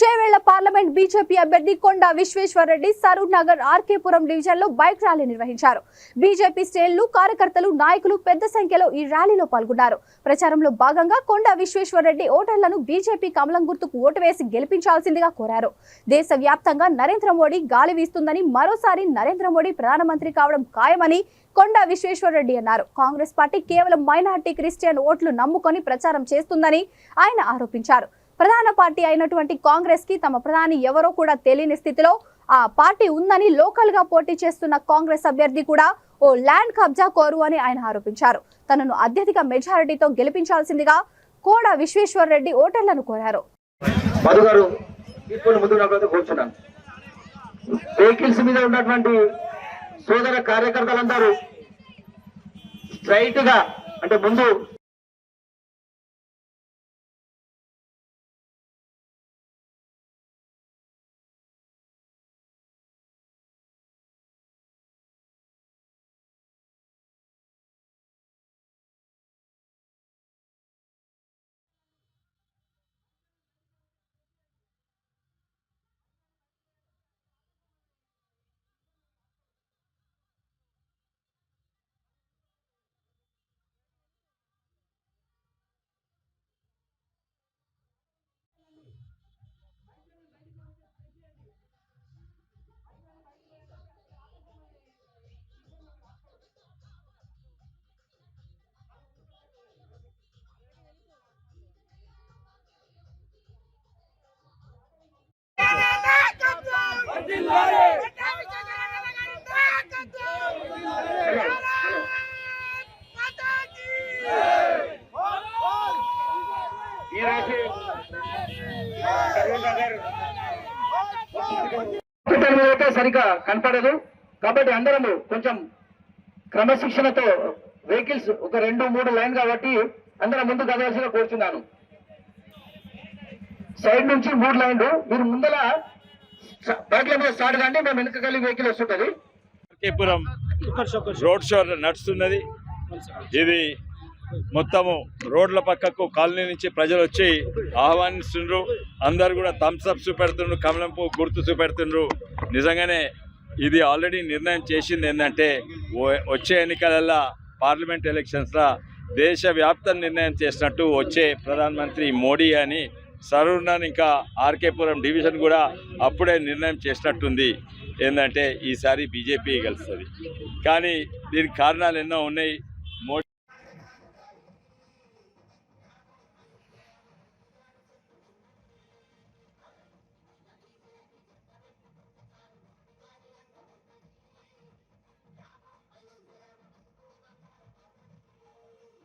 Chevella parliament BJP అభ్యర్థి కొండా Vishweshwar Reddy Saroor Nagar RK Puram division లో bike rally నిర్వహించారు. బీజేపీ శ్రేణులు, కార్యకర్తలు, నాయకులు పెద్ద సంఖ్యలో ఈ ర్యాలీలో పాల్గొన్నారు. ప్రచారంలో భాగంగా కొండా విశ్వేశ్వరరెడ్డి ఓటర్లను బీజేపీ కమలం గుర్తుకు ఓటు వేసి గెలిపించాల్సిందిగా కోరారు. దేశవ్యాప్తంగా నరేంద్ర మోడీ గాలి వీస్తుందని, మరోసారి నరేంద్ర మోడీ ప్రధానమంత్రి కావడం ఖాయమని కొండా విశ్వేశ్వరరెడ్డి అన్నారు. కాంగ్రెస్ పార్టీ కేవలం మైనార్టీ, క్రిస్టియన్ ఓట్లు నమ్ముకొని ప్రచారం చేస్తుందని ఆయన ఆరోపించారు. ప్రధాన పార్టీ అయినటువంటి కాంగ్రెస్ కి తమ ప్రధాని ఎవరో కూడా తెలియని స్థితిలో ఆ పార్టీ ఉందని, లోకల్ గా పోటీ చేస్తున్న కాంగ్రెస్ అభ్యర్థి కూడా ఓ ల్యాండ్ కబ్జా కోరు అని ఆయన ఆరోపించారు. తనను అత్యధిక మెజారిటీతో గెలిపించాల్సిందిగా కోడా విశ్వేశ్వరరెడ్డి ఓటర్లను కోరారు. వెహికల్స్ మీద ఉన్నటువంటి సోదర కార్యకర్తలందరూ స్ట్రైట్ గా అంటే ముందు సరిగా కనపడదు. కాబట్టి అందరము కొంచెం క్రమశిక్షణతో వెహికల్స్ ఒక 2-3 లైన్ కాబట్టి అందరం ముందు కదవాల్సిగా కోరుచున్నాను. సైడ్ నుంచి 3 లైన్లు మీరు ముందల బైక్ల మీద స్టార్ట్ కండి, మేము వెనుక కలిగి వెహికల్ వస్తుంటది. ఆర్కేపురం రోడ్ షో నడుస్తున్నది. ఇది మొత్తము రోడ్ల పక్కకు కాలనీ నుంచి ప్రజలు వచ్చి ఆహ్వానిస్తుండ్రు. అందరు కూడా థమ్స్ అప్ చూపెడుతుండ్రు, కమలం పువ్వు గుర్తు చూపెడుతుండ్రు. నిజంగానే ఇది ఆల్రెడీ నిర్ణయం చేసింది ఏంటంటే వచ్చే ఎన్నికలలో పార్లమెంట్ ఎలక్షన్స్లో దేశవ్యాప్త నిర్ణయం చేసినట్టు వచ్చే ప్రధానమంత్రి మోడీ అని సరూర్ ఇంకా ఆర్కేపురం డివిజన్ కూడా అప్పుడే నిర్ణయం చేసినట్టుంది. ఏంటంటే ఈసారి బీజేపీ గెలుస్తుంది. కానీ దీనికి కారణాలు ఎన్నో ఉన్నాయి.